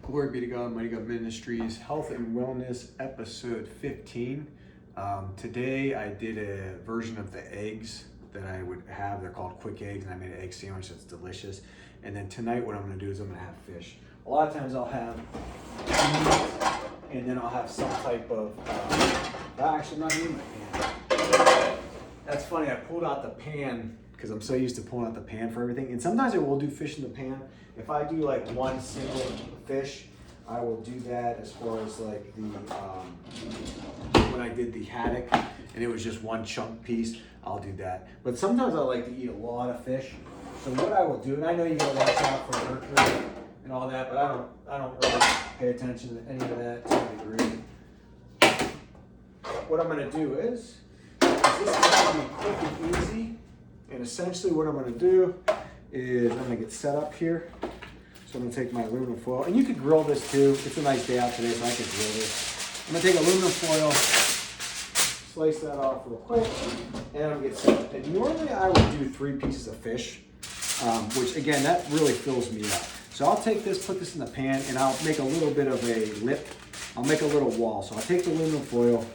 Glory be to God, Mighty God Ministries, Health and Wellness, episode 15. Today I did a version of the eggs that I would have. They're called quick eggs, and I made an egg sandwich that's delicious. And then tonight what I'm gonna do is I'm gonna have fish. A lot of times I'll have meat, and then I'll have some type of, actually not even my pan. That's funny, I pulled out the pan because I'm so used to pulling out the pan for everything. And sometimes I will do fish in the pan. If I do like one single fish, I will do that as far as like the, when I did the haddock and it was just one chunk piece, I'll do that. But sometimes I like to eat a lot of fish. So what I will do, and I know you gotta watch out for mercury and all that, but I don't really pay attention to any of that to a degree. What I'm gonna do is this is gonna be quick and easy. And essentially what I'm gonna do is I'm gonna get set up here. So I'm gonna take my aluminum foil, and you could grill this too. It's a nice day out today, so I could grill this. I'm gonna take aluminum foil, slice that off real quick, and I'm gonna get set up. And normally I would do 3 pieces of fish, which again, that really fills me up. So I'll take this, put this in the pan, and I'll make a little bit of a lip. I'll make a little wall. So I'll take the aluminum foil,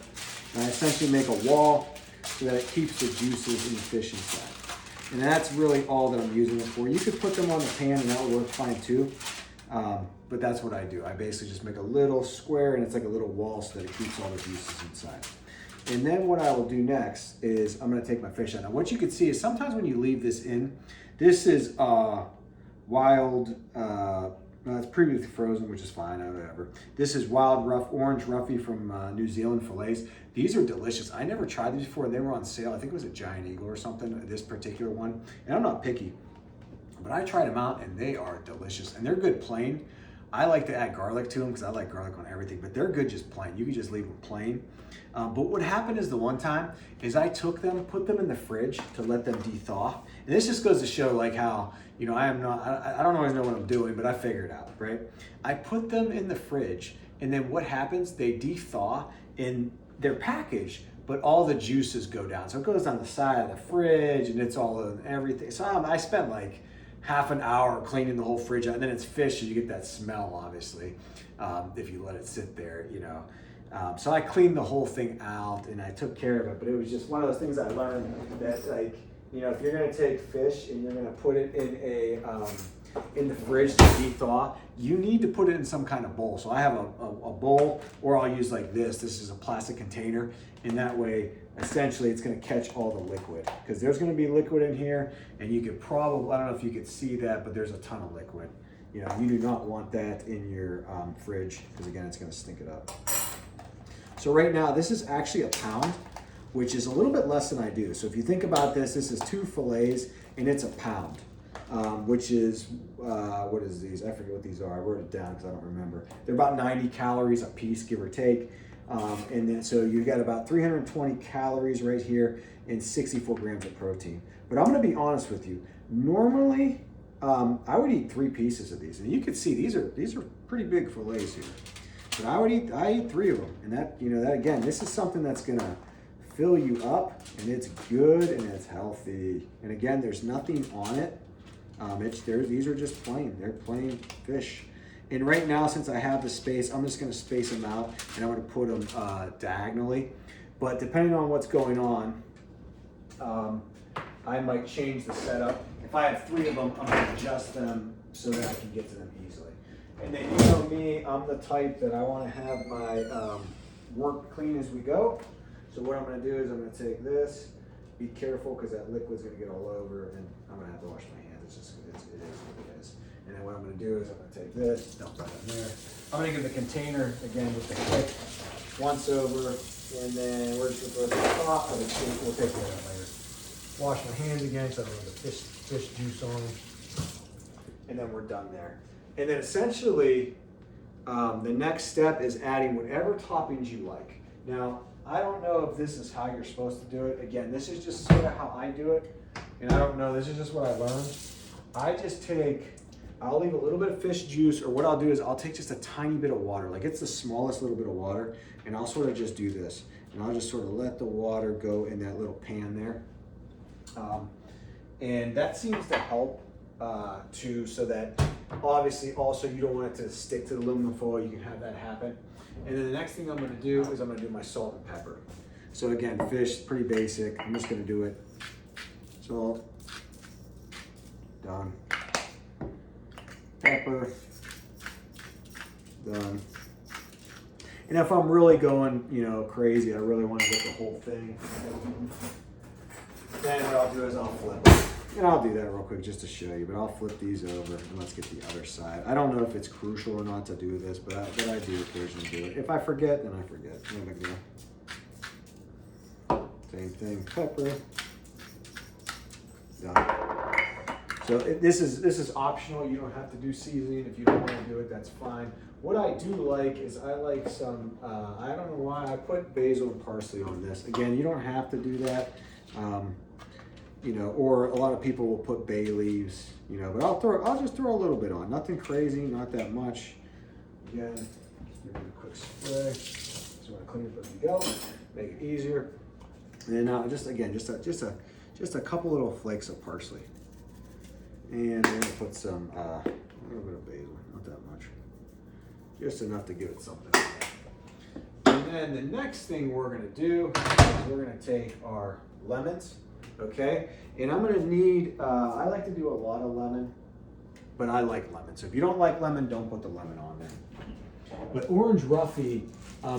and I essentially make a wall so that it keeps the juices in the fish inside. And that's really all that I'm using it for. You could put them on the pan and that would work fine too. But that's what I do. I basically just make a little square and it's like a little wall so that it keeps all the juices inside. And then what I will do next is I'm gonna take my fish out. Now what you can see is sometimes when you leave this in, this is wild, it's previously frozen, which is fine, whatever. This is wild orange Roughy from New Zealand fillets. These are delicious. I never tried these before. They were on sale. I think it was a Giant Eagle or something, this particular one. And I'm not picky, but I tried them out and they are delicious. And they're good plain. I like to add garlic to them because I like garlic on everything, but they're good just plain. You can just leave them plain. But what happened is the one time is I took them, put them in the fridge to let them de-thaw. And this just goes to show like how, you know, I don't always know what I'm doing, but I figured it out, right? I put them in the fridge and then what happens, they de-thaw and they're packaged, but all the juices go down. So it goes down the side of the fridge and it's all in everything. So I spent like half an hour cleaning the whole fridge out, and then it's fish, so you get that smell, obviously, if you let it sit there, you know. So I cleaned the whole thing out and I took care of it, but it was just one of those things I learned that, like, you know, if you're gonna take fish and you're gonna put it in the fridge to de-thaw, you need to put it in some kind of bowl. So I have a bowl, or I'll use like this. This is a plastic container, and that way, essentially, it's gonna catch all the liquid, because there's gonna be liquid in here, and you could probably, I don't know if you could see that, but there's a ton of liquid. You know, you do not want that in your fridge, because again, it's gonna stink it up. So right now, this is actually a pound, which is a little bit less than I do. So if you think about this, this is 2 fillets, and it's a pound. Which is, what is these? I forget what these are. I wrote it down because I don't remember. They're about 90 calories a piece, give or take. And then so you got about 320 calories right here and 64 grams of protein. But I'm gonna be honest with you. Normally, I would eat 3 pieces of these. And you can see these are pretty big fillets here. But I eat 3 of them. And that, you know, that again, this is something that's gonna fill you up, and it's good and it's healthy. And again, there's nothing on it. These are just plain, they're plain fish. And right now, since I have the space, I'm just gonna space them out and I'm gonna put them diagonally. But depending on what's going on, I might change the setup. If I have 3 of them, I'm gonna adjust them so that I can get to them easily. And then you know me, I'm the type that I wanna have my work clean as we go. So what I'm gonna do is I'm gonna take this, be careful because that liquid's gonna get all over, and I'm gonna have to wash my hands. It is what it is. And then what I'm gonna do is I'm gonna take this, dump that in there. I'm gonna give the container, again, with the click, once over, and then we're just gonna throw it to the top, and we'll take care of that later. Wash my hands again so I don't have the fish juice on, and then we're done there. And then essentially, the next step is adding whatever toppings you like. Now, I don't know if this is how you're supposed to do it. Again, this is just sort of how I do it. And I don't know, this is just what I learned. I'll leave a little bit of fish juice, or what I'll do is I'll take just a tiny bit of water. Like it's the smallest little bit of water. And I'll sort of just do this. And I'll just sort of let the water go in that little pan there. And that seems to help so that Obviously, also, you don't want it to stick to the aluminum foil. You can have that happen. And then the next thing I'm gonna do is I'm gonna do my salt and pepper. So again, fish, pretty basic. I'm just gonna do it. Salt, done. Pepper, done. And if I'm really going, you know, crazy, I really want to get the whole thing, then what I'll do is I'll flip it. And I'll do that real quick just to show you, but I'll flip these over and let's get the other side. I don't know if it's crucial or not to do this, but I do occasionally do it. If I forget, then I forget. No big deal. Same thing, pepper. Done. So this is optional. You don't have to do seasoning. If you don't want to do it, that's fine. What I do like is I like some, I don't know why, I put basil and parsley on this. Again, you don't have to do that. You know, or a lot of people will put bay leaves, you know, but I'll just throw a little bit on. Nothing crazy, not that much. Again, give it a quick spray. Just want to clean it as you go, make it easier. And then now just a couple little flakes of parsley. And I'm gonna put some, a little bit of basil, not that much. Just enough to give it something. And then the next thing we're gonna do is we're gonna take our lemons, okay? And I'm gonna need, I like to do a lot of lemon, but I like lemon. So if you don't like lemon, don't put the lemon on there. But orange roughy,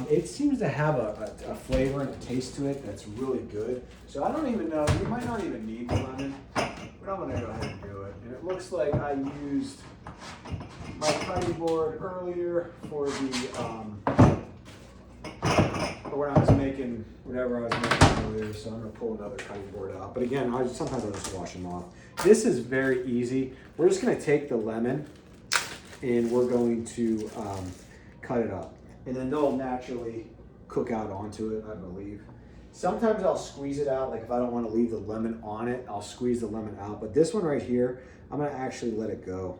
it seems to have a flavor and a taste to it that's really good. So I don't even know, you might not even need the lemon, but I'm gonna go ahead and do it. And it looks like I used my cutting board earlier for the, when I was making whatever I was making earlier, so I'm gonna pull another cutting board out. But again, sometimes I'll just wash them off. This is very easy. We're just gonna take the lemon and we're going to cut it up. And then they'll naturally cook out onto it, I believe. Sometimes I'll squeeze it out, like if I don't want to leave the lemon on it, I'll squeeze the lemon out. But this one right here, I'm gonna actually let it go.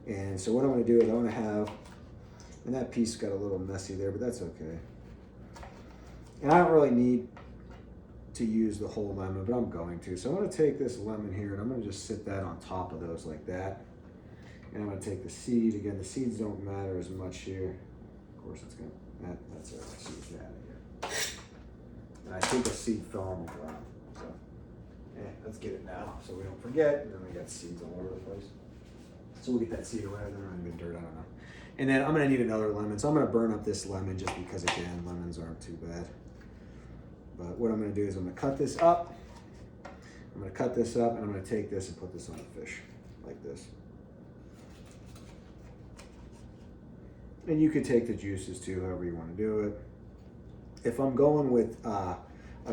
And so what I'm gonna do is I'm gonna have, and that piece got a little messy there, but that's okay. And I don't really need to use the whole lemon, but I'm going to. So I'm gonna take this lemon here and I'm gonna just sit that on top of those like that. And I'm gonna take the seed, again, the seeds don't matter as much here. Of course it's gonna, that's it, seeds out of here. And I think the seed fell on the ground. So, let's get it now so we don't forget. And then we got seeds all over the place. So we'll get that seed away, there might have been dirt, I don't know. And then I'm gonna need another lemon. So I'm gonna burn up this lemon just because again, lemons aren't too bad. But what I'm gonna do is I'm gonna cut this up. I'm gonna cut this up and I'm gonna take this and put this on a fish, like this. And you could take the juices too, however you wanna do it. If I'm going with a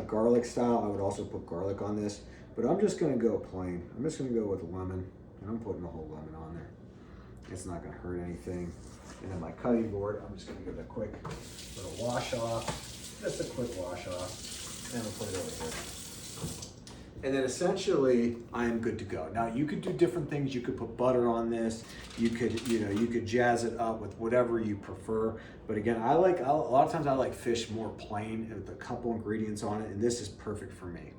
garlic style, I would also put garlic on this, but I'm just gonna go plain. I'm just gonna go with lemon, and I'm putting the whole lemon on there. It's not gonna hurt anything. And then my cutting board, I'm just gonna give it a quick little wash off, just a quick wash off, and we'll put it over here. And then essentially, I am good to go. Now you could do different things. You could put butter on this. You could, you could jazz it up with whatever you prefer. But again, a lot of times I like fish more plain with a couple ingredients on it, and this is perfect for me,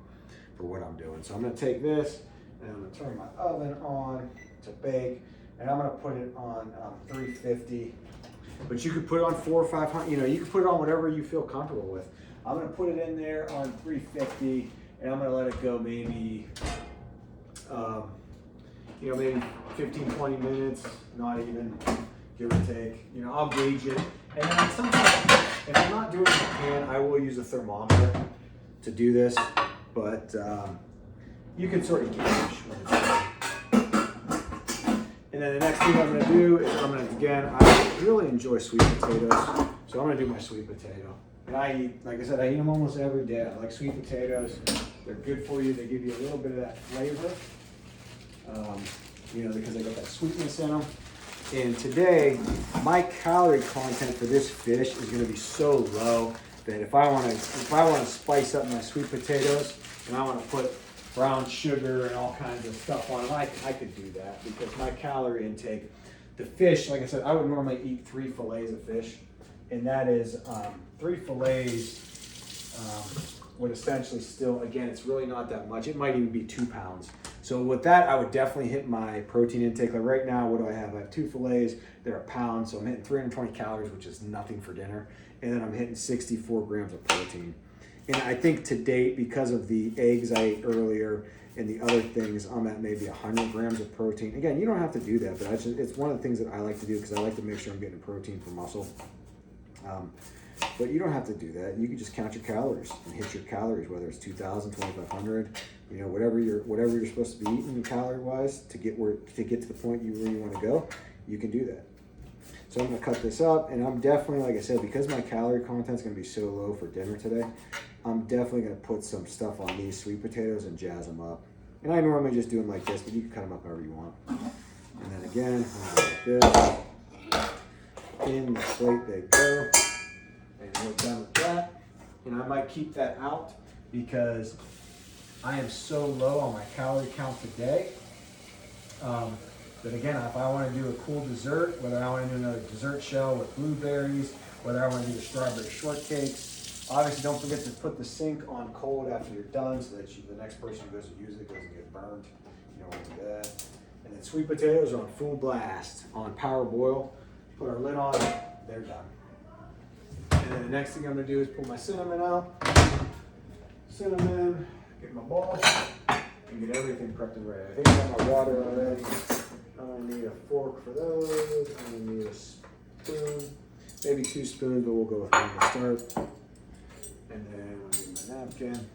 for what I'm doing. So I'm gonna take this, and I'm gonna turn my oven on to bake, and I'm gonna put it on 350. But you could put it on 400 or 500, you could put it on whatever you feel comfortable with. I'm gonna put it in there on 350. And I'm gonna let it go maybe, maybe 15, 20 minutes, not even, give or take. I'll gauge it. And then sometimes, if I'm not doing it in the pan, I will use a thermometer to do this, but you can sort of gauge when it's done. And then the next thing I'm gonna do is I really enjoy sweet potatoes, so I'm gonna do my sweet potato. And I eat, like I said, I eat them almost every day. I like sweet potatoes. They're good for you. They give you a little bit of that flavor, because they got that sweetness in them. And today, my calorie content for this fish is going to be so low that if I want to spice up my sweet potatoes and I want to put brown sugar and all kinds of stuff on them, I could do that because my calorie intake, the fish, like I said, I would normally eat 3 fillets of fish, and that is 3 fillets. Would essentially still, again, it's really not that much. It might even be 2 pounds So with that, I would definitely hit my protein intake. Like right now, what do I have? I have 2 fillets. They're a pound, so I'm hitting 320 calories, which is nothing for dinner. And then I'm hitting 64 grams of protein. And I think to date, because of the eggs I ate earlier and the other things, I'm at maybe 100 grams of protein. Again, you don't have to do that, but it's one of the things that I like to do because I like to make sure I'm getting protein for muscle. But you don't have to do that. You can just count your calories and hit your calories, whether it's 2,000, 2,500, you know, whatever you're supposed to be eating calorie wise to get to the point where you want to go. You can do that. So I'm gonna cut this up, and I'm definitely, like I said, because my calorie content is gonna be so low for dinner today, I'm definitely gonna put some stuff on these sweet potatoes and jazz them up. And I normally just do them like this, but you can cut them up however you want. And then again, like this. In the plate they go. And we're done with that. And I might keep that out because I am so low on my calorie count today. But again, if I want to do a cool dessert, whether I want to do another dessert shell with blueberries, whether I want to do the strawberry shortcakes, obviously don't forget to put the sink on cold after you're done so that the next person who goes to use it doesn't get burned. You don't want to do that. And then sweet potatoes are on full blast, on power boil. Put our lid on, they're done. And then the next thing I'm going to do is pull my cinnamon out. Cinnamon, get my bowl, and get everything prepped and ready. I think I got my water already. I'm going to need a fork for those. I'm going to need a spoon, maybe 2 spoons, but we'll go with one to start. And then I'll get my napkin.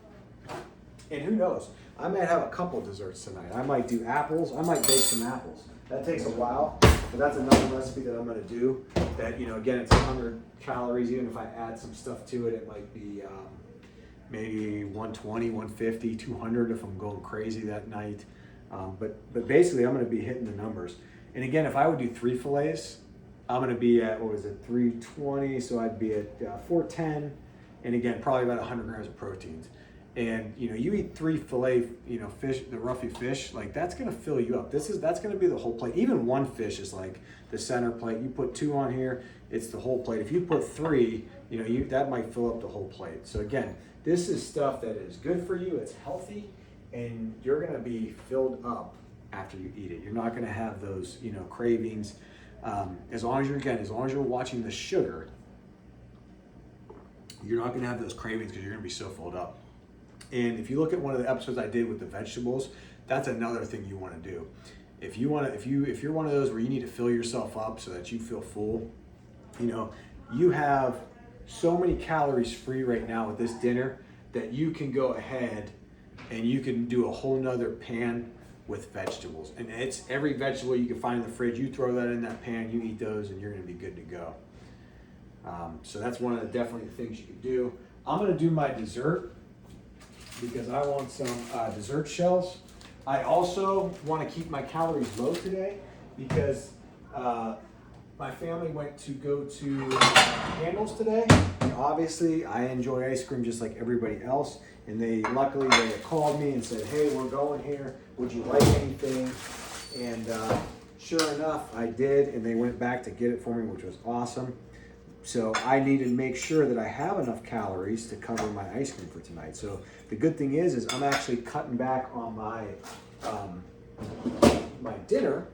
And who knows, I might have a couple desserts tonight. I might do apples. I might bake some apples. That takes a while, but that's another recipe that I'm going to do. That, you know, again, it's 100 calories. Even if I add some stuff to it, it might be maybe 120, 150, 200 if I'm going crazy that night. But basically, I'm going to be hitting the numbers. And again, if I would do 3 fillets, I'm going to be at, 320. So I'd be at 410. And again, probably about 100 grams of proteins. And you know, you eat 3 fillet, you know, fish, the roughy fish, like that's gonna fill you up. That's gonna be the whole plate. Even 1 fish is like the center plate. You put 2 on here, it's the whole plate. If you put 3, you know, that might fill up the whole plate. So again, this is stuff that is good for you. It's healthy, and you're gonna be filled up after you eat it. You're not gonna have those, you know, cravings. As long as you're watching the sugar, you're not gonna have those cravings because you're gonna be so filled up. And if you look at one of the episodes I did with the vegetables, that's another thing you want to do. If you're one of those where you need to fill yourself up so that you feel full, you know, you have so many calories free right now with this dinner that you can go ahead and you can do a whole nother pan with vegetables. And it's every vegetable you can find in the fridge. You throw that in that pan, you eat those, and you're going to be good to go. So that's one of the definitely things you can do. I'm going to do my dessert because I want some dessert shells. I also want to keep my calories low today because my family went to go to Candles today. And obviously, I enjoy ice cream just like everybody else. And luckily they called me and said, hey, we're going here. Would you like anything? And sure enough, I did. And they went back to get it for me, which was awesome. So I need to make sure that I have enough calories to cover my ice cream for tonight. So the good thing is I'm actually cutting back on my my dinner,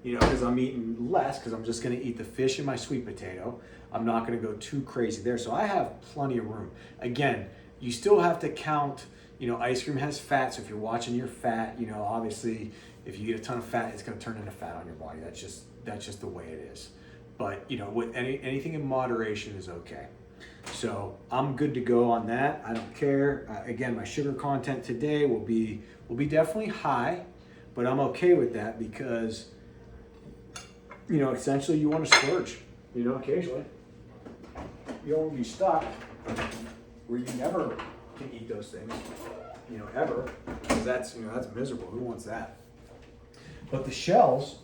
you know, because I'm eating less because I'm just going to eat the fish and my sweet potato. I'm not going to go too crazy there. So I have plenty of room. Again, you still have to count, you know, ice cream has fat. So if you're watching your fat, you know, obviously if you eat a ton of fat, it's going to turn into fat on your body. That's just the way it is. But, you know, with anything in moderation is okay. So I'm good to go on that. I don't care. Again, my sugar content today will be definitely high, but I'm okay with that because, you know, essentially you want to splurge, you know, occasionally. You don't want to be stuck where you never can eat those things, you know, ever, because that's miserable. Who wants that? But these shells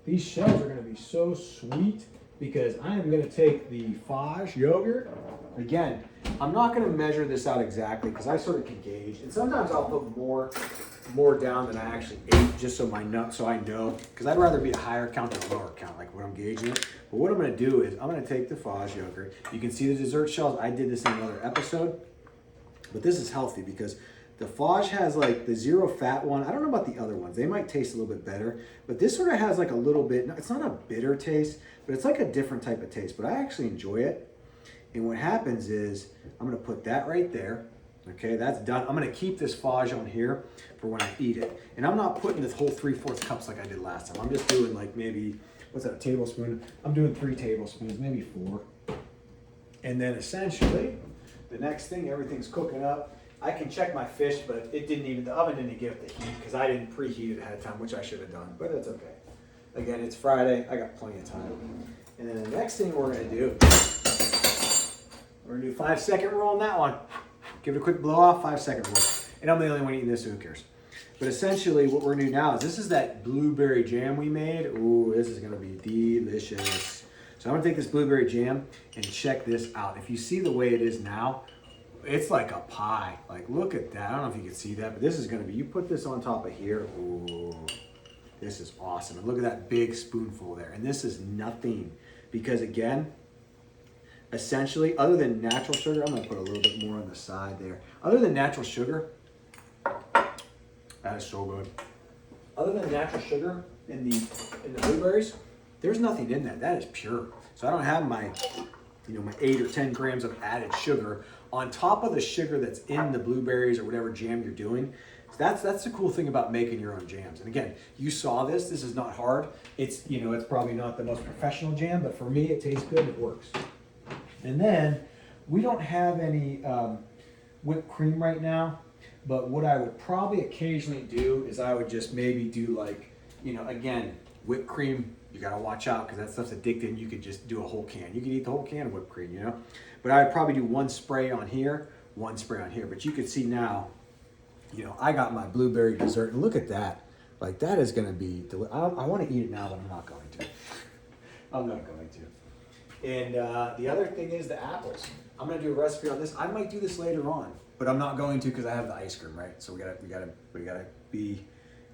are going to be so sweet because I am going to take the Fage yogurt. Again, I'm not going to measure this out exactly because I sort of can gauge. And sometimes I'll put more down than I actually ate just so I know. Because I'd rather be a higher count than a lower count, like when I'm gauging it. But what I'm going to do is I'm going to take the Fage yogurt. You can see the dessert shells. I did this in another episode. But this is healthy because The Fage has like the zero fat one. I don't know about the other ones. They might taste a little bit better, but this sort of has like a little bit, it's not a bitter taste, but it's like a different type of taste, but I actually enjoy it. And what happens is I'm gonna put that right there. Okay, that's done. I'm gonna keep this Fage on here for when I eat it. And I'm not putting this whole 3/4 cups like I did last time. I'm just doing like maybe, what's that, a tablespoon? I'm doing 3 tablespoons, maybe 4. And then essentially, the next thing, everything's cooking up. I can check my fish, but the oven didn't give it the heat because I didn't preheat it ahead of time, which I should have done, but it's okay. Again, it's Friday, I got plenty of time. And then the next thing we're gonna do, we're gonna do 5-second roll on that one. Give it a quick blow off, 5-second roll. And I'm the only one eating this, so who cares? But essentially what we're gonna do now is this is that blueberry jam we made. Ooh, this is gonna be delicious. So I'm gonna take this blueberry jam and check this out. If you see the way it is now, it's like a pie. Like, look at that. I don't know if you can see that, but this is gonna be, you put this on top of here. Ooh, this is awesome. And look at that big spoonful there. And this is nothing because again, essentially, other than natural sugar, I'm gonna put a little bit more on the side there. Other than natural sugar, that is so good. Other than natural sugar in the blueberries, there's nothing in that. That is pure. So I don't have my, my 8 or 10 grams of added sugar on top of the sugar that's in the blueberries or whatever jam you're doing. So that's the cool thing about making your own jams. And again, you saw this. This is not hard. It's it's probably not the most professional jam, but for me, it tastes good. It works. And then we don't have any whipped cream right now, but what I would probably occasionally do is I would just maybe do like, again, whipped cream, you gotta watch out because that stuff's addicting. You could just do a whole can. You could eat the whole can of whipped cream, But I would probably do 1 spray on here, 1 spray on here. But you can see now, I got my blueberry dessert, and look at that. Like that is gonna be, I wanna eat it now, but I'm not going to. I'm not going to. And the other thing is the apples. I'm gonna do a recipe on this. I might do this later on, but I'm not going to because I have the ice cream, right? So we gotta be,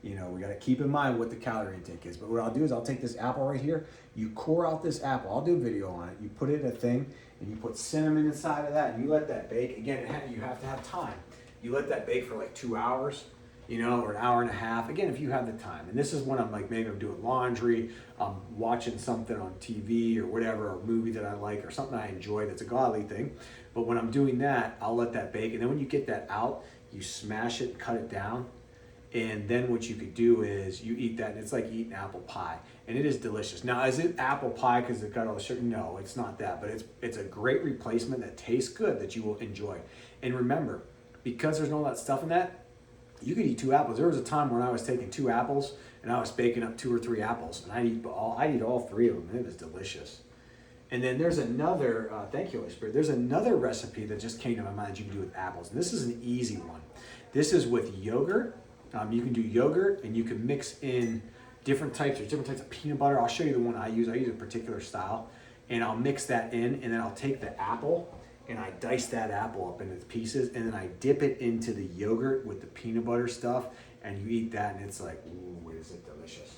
we gotta keep in mind what the calorie intake is. But what I'll do is I'll take this apple right here. You core out this apple. I'll do a video on it. You put it in a thing, and you put cinnamon inside of that, and you let that bake. Again, you have to have time. You let that bake for like 2 hours. Or an hour and a half. Again, if you have the time. And this is when I'm like, maybe I'm doing laundry, I'm watching something on TV or whatever, or a movie that I like or something I enjoy that's a godly thing. But when I'm doing that, I'll let that bake. And then when you get that out, you smash it, cut it down. And then what you could do is you eat that, and it's like eating apple pie. And it is delicious. Now, is it apple pie because it got all the sugar? No, it's not that. But it's a great replacement that tastes good that you will enjoy. And remember, because there's no that stuff in that, you could eat 2 apples. There was a time when I was taking 2 apples and I was baking up 2 or 3 apples, and I'd eat all 3 of them. It was delicious. And then there's another, thank you, Holy Spirit. There's another recipe that just came to my mind that you can do with apples. And this is an easy one. This is with yogurt. You can do yogurt, and you can mix in different types of peanut butter. I'll show you the one I use. I use a particular style, and I'll mix that in, and then I'll take the apple and I dice that apple up into pieces, and then I dip it into the yogurt with the peanut butter stuff, and you eat that, and it's like, ooh, is it delicious.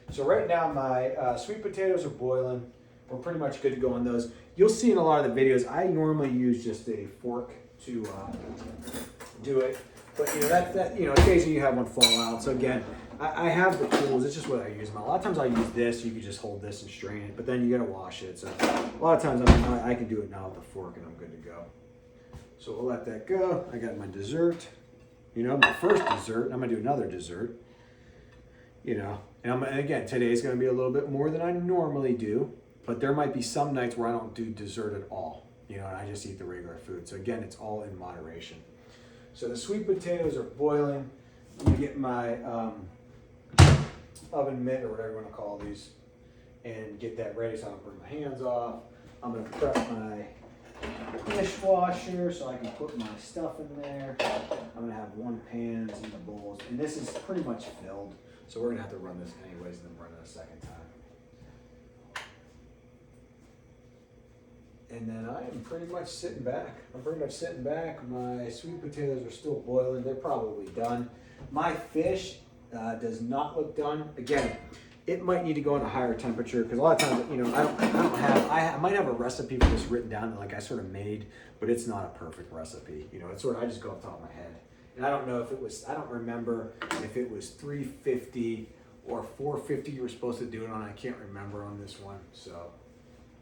So right now my sweet potatoes are boiling. We're pretty much good to go on those. You'll see in a lot of the videos, I normally use just a fork to do it. But occasionally you have one fall out. So again, I have the tools. It's just what I use. A lot of times I use this. You can just hold this and strain it, but then you gotta wash it. So a lot of times I can do it now with the fork, and I'm good to go. So we'll let that go. I got my dessert. My first dessert. I'm gonna do another dessert. And again, today's gonna be a little bit more than I normally do, but there might be some nights where I don't do dessert at all. And I just eat the regular food. So again, it's all in moderation. So the sweet potatoes are boiling. Let me get my oven mitt or whatever you want to call these and get that ready so I don't burn my hands off. I'm going to prep my dishwasher so I can put my stuff in there. I'm going to have 1 pan, some bowls, and this is pretty much filled. So we're going to have to run this anyways and then run it a second time. And then I am pretty much sitting back. My sweet potatoes are still boiling. They're probably done. My fish does not look done. Again, it might need to go on a higher temperature because a lot of times, I might have a recipe for this written down that I sort of made, but it's not a perfect recipe. It's sort of, I just go off the top of my head. And I don't know if it was, I don't remember if it was 350 or 450 you were supposed to do it on. I can't remember on this one. So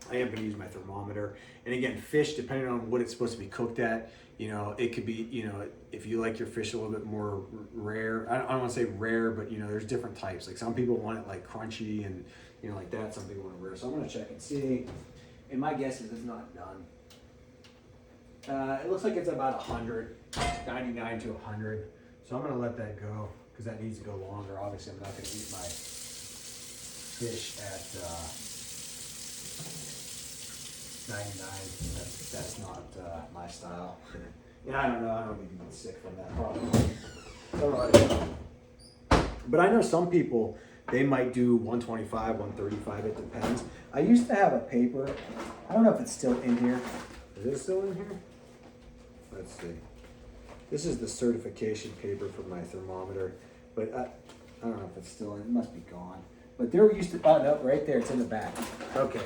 I am gonna use my thermometer. And again, fish, depending on what it's supposed to be cooked at, you know, it could be, you know, if you like your fish a little bit more rare, I don't want to say rare, but you know, there's different types. Like some people want it like crunchy and, you know, like that. Some people want it rare. So I'm gonna check and see. And my guess is it's not done. It looks like it's about 100, 99 to 100. So I'm gonna let that go because that needs to go longer. Obviously, I'm not gonna eat my fish at 99. That's not my style. And I don't know. I don't even get sick from that probably. All right. But I know some people, they might do 125, 135. It depends. I used to have a paper. I don't know if it's still in here. Is it still in here? Let's see. This is the certification paper for my thermometer, but I don't know if it's still in. It must be gone. But there used to, oh no, right there, it's in the back. Okay.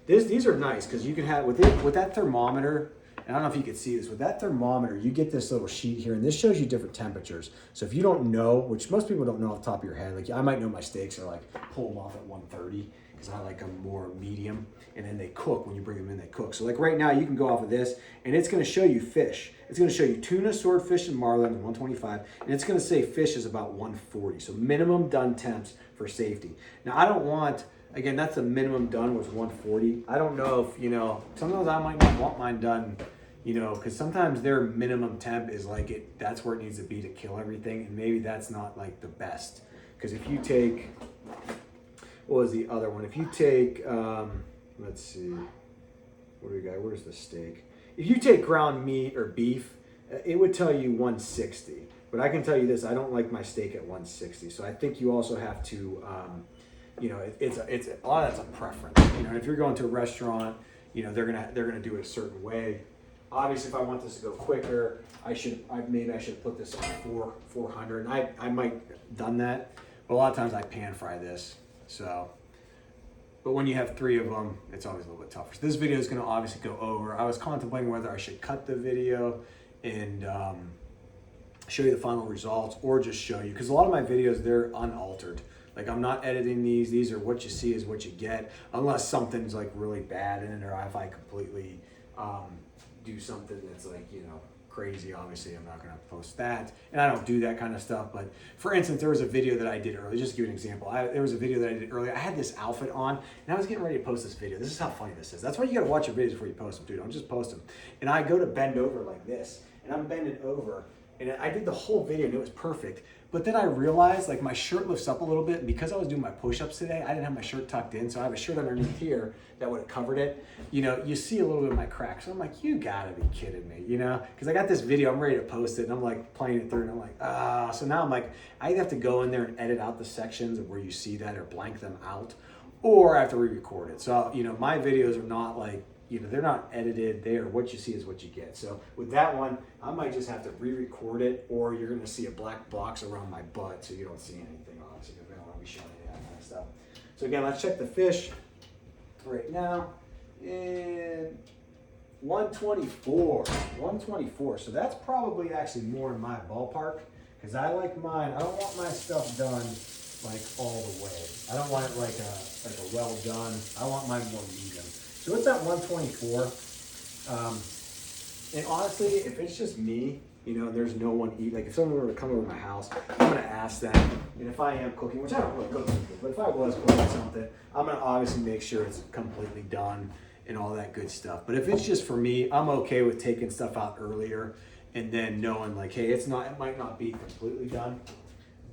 These are nice because you can have, with that thermometer, and I don't know if you can see this, with that thermometer, you get this little sheet here, and this shows you different temperatures. So if you don't know, which most people don't know off the top of your head, like I might know my steaks are like, pull them off at 130, because I like them more medium, and then they cook. When you bring them in, they cook. So like right now, you can go off of this, and it's gonna show you fish. It's gonna show you tuna, swordfish, and marlin, 125, and it's gonna say fish is about 140. So minimum done temps for safety. Now I don't want, again, that's the minimum done was 140. I don't know if, you know, sometimes I might not want mine done, you know, because sometimes their minimum temp is like that's where it needs to be to kill everything, and maybe that's not like the best. Because if you take, what was the other one? If you take, let's see, what do we got? Where's the steak? If you take ground meat or beef, it would tell you 160. But I can tell you this, I don't like my steak at 160. So I think you also have to, you know, it's a lot of that's a preference. You know, if you're going to a restaurant, you know, they're gonna do it a certain way. Obviously, if I want this to go quicker, maybe I should put this on 400. And I might have done that, but a lot of times I pan fry this. So, but when you have 3 of them, it's always a little bit tougher. So this video is gonna obviously go over. I was contemplating whether I should cut the video and show you the final results, or just show you, because a lot of my videos, they're unaltered. Like I'm not editing these. These are what you see is what you get, unless something's like really bad in it, or if I completely do something that's like, you know, crazy. Obviously, I'm not gonna post that, and I don't do that kind of stuff. But for instance, there was a video that I did earlier. Just to give you an example, there was a video that I did earlier. I had this outfit on, and I was getting ready to post this video. This is how funny this is. That's why you gotta watch your videos before you post them, dude. Don't just post them. And I go to bend over like this, and I'm bending over, and I did the whole video, and it was perfect. But then I realized, like, my shirt lifts up a little bit, and because I was doing my push-ups today, I didn't have my shirt tucked in, so I have a shirt underneath here that would have covered it. You know, you see a little bit of my crack, so I'm like, you gotta be kidding me, you know? Because I got this video, I'm ready to post it, and I'm like playing it through, and I'm like, so now I'm like, I either have to go in there and edit out the sections of where you see that or blank them out, or I have to re-record it. So, you know, my videos are not like, you know, they're not edited. They are what you see is what you get. So with that one, I might just have to re-record it, or you're gonna see a black box around my butt so you don't see anything, obviously, because we don't want to be showing any of that kind of stuff. So again, let's check the fish right now. And 124, 124. So that's probably actually more in my ballpark, because I like mine. I don't want my stuff done like all the way. I don't want it like a well done. I want mine more medium. So it's at 124. And honestly, if it's just me, you know, there's no one eat. Like if someone were to come over to my house, I'm gonna ask them. And if I am cooking, which I don't really cook anything, but if I was cooking something, I'm gonna obviously make sure it's completely done and all that good stuff. But if it's just for me, I'm okay with taking stuff out earlier and then knowing like, hey, it might not be completely done,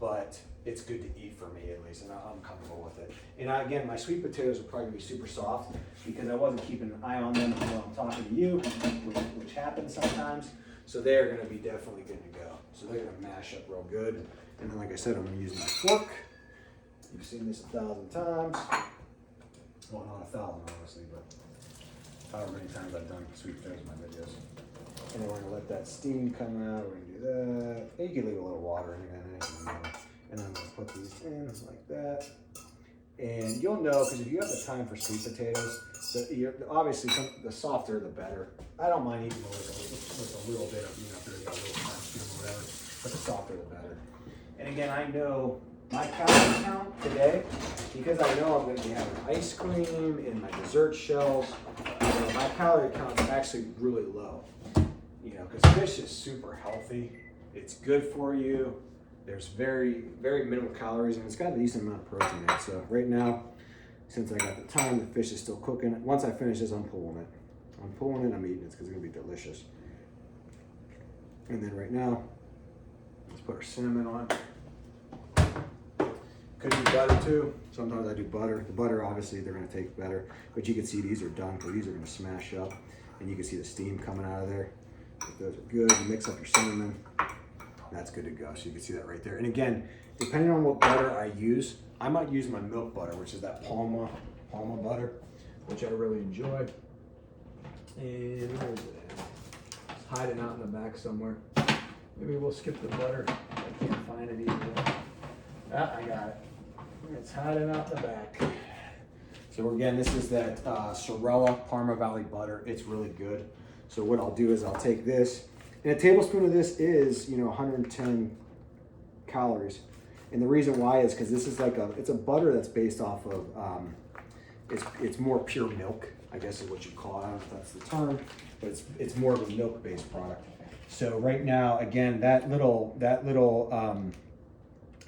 but it's good to eat for me at least, and I'm comfortable with it. And again, my sweet potatoes are probably gonna be super soft because I wasn't keeping an eye on them while I'm talking to you, which happens sometimes. So they're gonna be definitely good to go. So they're gonna mash up real good. And then like I said, I'm gonna use my fork. You've seen this 1,000 times. Well, not 1,000 honestly, but however many times I've done sweet potatoes in my videos. And then we're gonna let that steam come out. We're gonna do that. And you can leave a little water in there. And I'm gonna put these in like that. And you'll know, because if you have the time for sweet potatoes, obviously the softer the better. I don't mind eating with a little bit of, you know, if there's a little crunch to them or whatever. but the softer the better. And again, I know my calorie count today, because I know I'm gonna be having ice cream in my dessert shells, my calorie count is actually really low. You know, because fish is super healthy. It's good for you. There's very, very minimal calories, and it's got a decent amount of protein in it. So right now, since I got the time, the fish is still cooking. Once I finish this, I'm pulling it. I'm pulling it, I'm eating it, because it's gonna be delicious. And then right now, let's put our cinnamon on. Could do butter too. Sometimes I do butter. The butter, obviously, they're gonna taste better, but you can see these are done, because these are gonna smash up, and you can see the steam coming out of there. If those are good, you mix up your cinnamon. That's good to go. So you can see that right there. And again, depending on what butter I use, I might use my milk butter, which is that Palma butter, which I really enjoy. And where is it at? It's hiding out in the back somewhere. Maybe we'll skip the butter. I can't find it either. Ah, I got it. It's hiding out in the back. So again, this is that Sorella Parma Valley butter. It's really good. So what I'll do is I'll take this, and a tablespoon of this is, 110 calories. And the reason why is because this is it's a butter that's based off of, it's more pure milk, I guess is what you call it. I don't know if that's the term, but it's more of a milk-based product. So right now, again, that little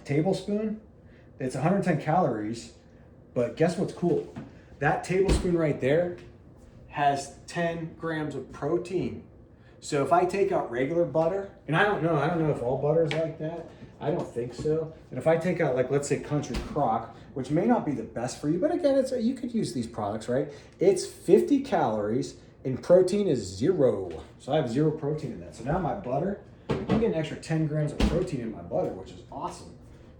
tablespoon, it's 110 calories, but guess what's cool? That tablespoon right there has 10 grams of protein. So if I take out regular butter, and I don't know if all butter is like that. I don't think so. And if I take out, like, let's say Country Crock, which may not be the best for you, but again, you could use these products, right? It's 50 calories and protein is 0. So I have 0 protein in that. So now my butter, I'm getting an extra 10 grams of protein in my butter, which is awesome,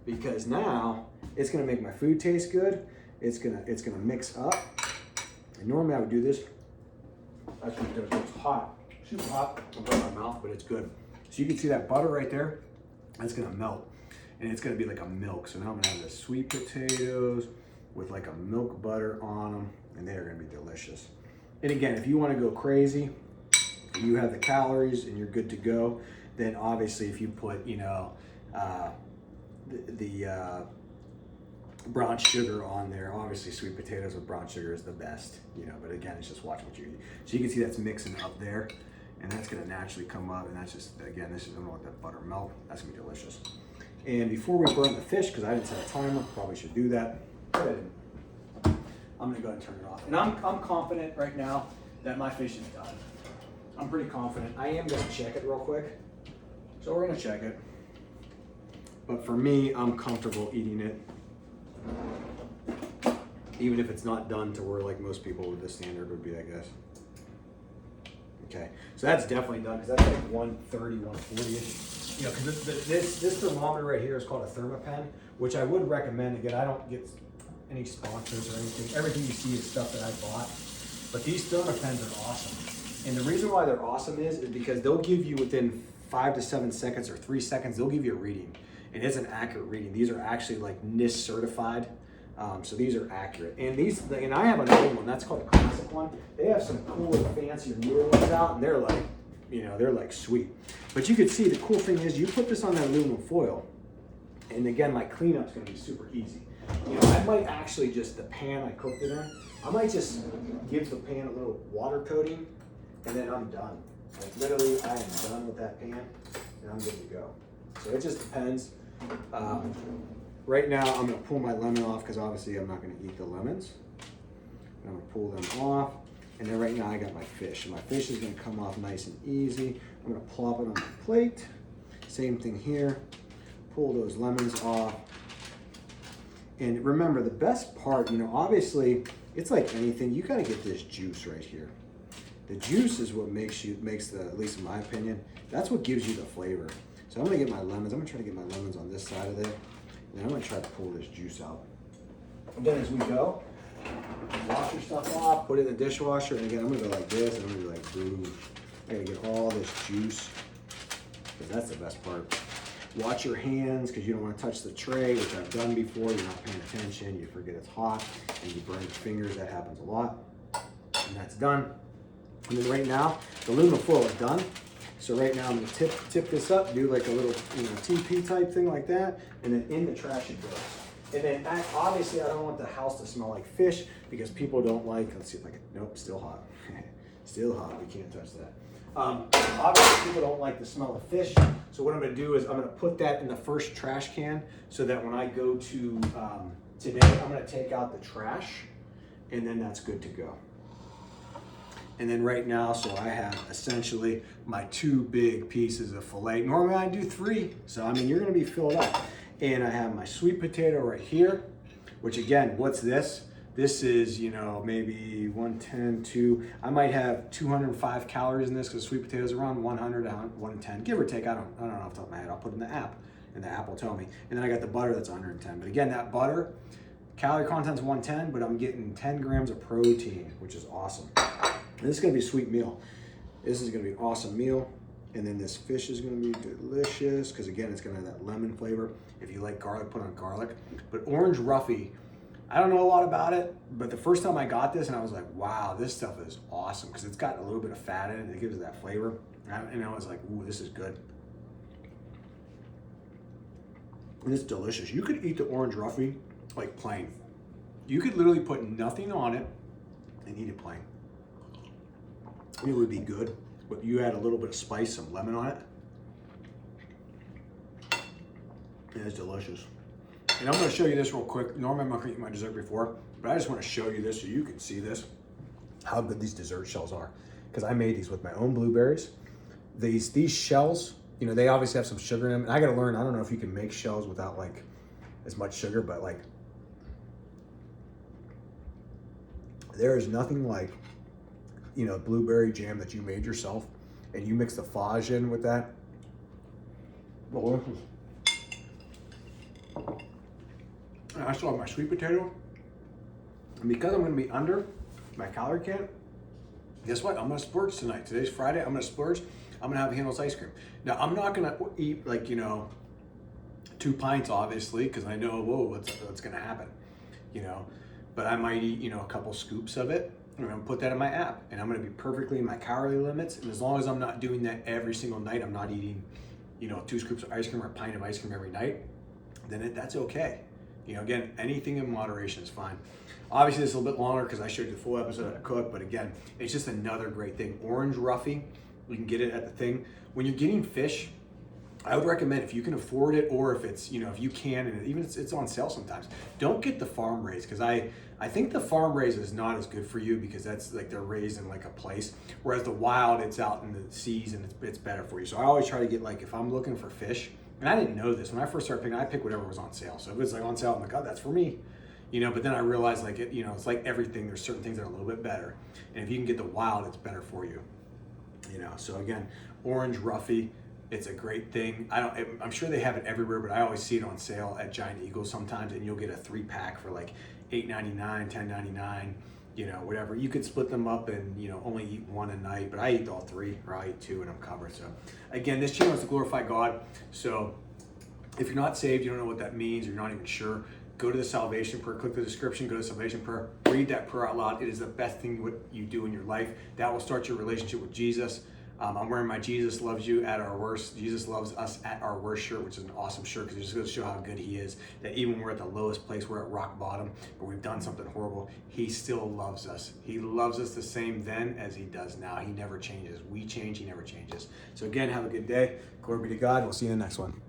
because now it's gonna make my food taste good. It's gonna mix up. And normally I would do this. It's hot, super hot. I'm burning my mouth, but it's good. So you can see that butter right there. That's gonna melt, and it's gonna be like a milk. So now I'm gonna have the sweet potatoes with like a milk butter on them, and they are gonna be delicious. And again, if you want to go crazy, you have the calories and you're good to go, then obviously if you put, the brown sugar on there, obviously sweet potatoes with brown sugar is the best, but again, it's just watching what you eat. So you can see that's mixing up there, and that's gonna naturally come up, and that's just, again, I'm gonna let that butter melt. That's gonna be delicious. And before we burn the fish, because I didn't set a timer, probably should do that, but I didn't. I'm gonna go ahead and turn it off. And I'm confident right now that my fish is done. I'm pretty confident. I am gonna check it real quick. So we're gonna check it. But for me, I'm comfortable eating it, even if it's not done to where like most people with this standard would be, I guess. Okay, so that's definitely done, because that's like 130, 140-ish. Because this thermometer right here is called a Thermopen, which I would recommend. Again, I don't get any sponsors or anything. Everything you see is stuff that I bought. But these Thermopens are awesome. And the reason why they're awesome is because they'll give you within 5 to 7 seconds or 3 seconds, they'll give you a reading. And it's an accurate reading. These are actually like NIST certified. So these are accurate. And I have another one, that's called a classic one. They have some cooler, fancier, newer ones out, and they're like, they're like sweet. But you can see the cool thing is you put this on that aluminum foil, and again, my cleanup's gonna be super easy. I might actually just, the pan I cooked it in, I might just give the pan a little water coating, and then I'm done. Like literally, I am done with that pan, and I'm good to go. So it just depends. Right now, I'm gonna pull my lemon off, because obviously I'm not gonna eat the lemons. And I'm gonna pull them off. And then right now I got my fish. And my fish is gonna come off nice and easy. I'm gonna plop it on my plate. Same thing here. Pull those lemons off. And remember, the best part, obviously, it's like anything, you gotta get this juice right here. The juice is what makes the, at least in my opinion, that's what gives you the flavor. So I'm gonna get my lemons. I'm gonna try to get my lemons on this side of there. And then I'm gonna try to pull this juice out. And then as we go, wash your stuff off, put it in the dishwasher, and again, I'm gonna go like this, and I'm gonna be like, boom. I gotta get all this juice, because that's the best part. Watch your hands, because you don't wanna touch the tray, which I've done before. You're not paying attention, you forget it's hot, and you burn your fingers. That happens a lot. And that's done. And then right now, the aluminum foil is done. So right now I'm gonna tip this up, do like a little TP type thing like that, and then in the trash it goes. And then obviously I don't want the house to smell like fish because people don't like, let's see if I can, nope, still hot. Still hot, we can't touch that. Obviously people don't like the smell of fish. So what I'm gonna do is I'm gonna put that in the first trash can so that when I go to today, I'm gonna take out the trash and then that's good to go. And then right now, so I have essentially my 2 big pieces of filet. Normally I do 3, so I mean, you're gonna be filled up. And I have my sweet potato right here, which again, what's this? This is, maybe 110, 2. I might have 205 calories in this because sweet potatoes are around 100 to 110, give or take. I don't know off the top of my head. I'll put it in the app, and the app will tell me. And then I got the butter that's 110. But again, that butter, calorie content's 110, but I'm getting 10 grams of protein, which is awesome. And this is gonna be a sweet meal. This is gonna be an awesome meal. And then this fish is gonna be delicious because again, it's gonna have that lemon flavor. If you like garlic, put on garlic. But orange Roughy, I don't know a lot about it, but the first time I got this and I was like, wow, this stuff is awesome because it's got a little bit of fat in it. It gives it that flavor. And I was like, ooh, this is good. And it's delicious. You could eat the orange Roughy like plain. You could literally put nothing on it and eat it plain. It would be good, but you add a little bit of spice, some lemon on it. And it's delicious. And I'm gonna show you this real quick. Normally I'm not gonna eat my dessert before, but I just wanna show you this so you can see this, how good these dessert shells are. Because I made these with my own blueberries. These shells, they obviously have some sugar in them. And I gotta learn, I don't know if you can make shells without like as much sugar, but like, there is nothing like, blueberry jam that you made yourself and you mix the fudge in with that. Delicious. And I still have my sweet potato. And because I'm gonna be under my calorie count, guess what? I'm gonna splurge tonight. Today's Friday, I'm gonna splurge. I'm gonna have Handles ice cream. Now, I'm not gonna eat like, 2 pints, obviously, because I know, whoa, what's gonna happen, But I might eat, a couple scoops of it. I'm gonna put that in my app and I'm gonna be perfectly in my calorie limits. And as long as I'm not doing that every single night, I'm not eating, 2 scoops of ice cream or a pint of ice cream every night, then that's okay. Again, anything in moderation is fine. Obviously, this is a little bit longer because I showed you the full episode of cook, but again, it's just another great thing. Orange Roughy, you can get it at the thing. When you're getting fish, I would recommend if you can afford it, or if it's, if you can, and even it's on sale sometimes, don't get the farm raised, because I think the farm raised is not as good for you because that's like they're raised in like a place, whereas the wild, it's out in the seas and it's better for you. So I always try to get, like, if I'm looking for fish, and I didn't know this, when I first started picking, I picked whatever was on sale. So if it's like on sale, I'm like, oh, that's for me. But then I realized like it's like everything, there's certain things that are a little bit better. And if you can get the wild, it's better for you. So again, orange Roughy, it's a great thing. I'm sure they have it everywhere, but I always see it on sale at Giant Eagle sometimes, and you'll get a 3-pack for like $8.99, $10.99, whatever. You could split them up and, only eat 1 a night, but I eat all 3, or I eat 2 and I'm covered. So again, this channel is to glorify God. So if you're not saved, you don't know what that means, you're not even sure, go to the Salvation Prayer, click the description, go to Salvation Prayer, read that prayer out loud. It is the best thing you do in your life. That will start your relationship with Jesus. I'm wearing my Jesus Loves You at Our Worst. Jesus Loves Us at Our Worst shirt, which is an awesome shirt because it just goes to show how good He is. That even when we're at the lowest place, we're at rock bottom, but we've done something horrible, He still loves us. He loves us the same then as He does now. He never changes. We change, He never changes. So again, have a good day. Glory be to God. We'll see you in the next one.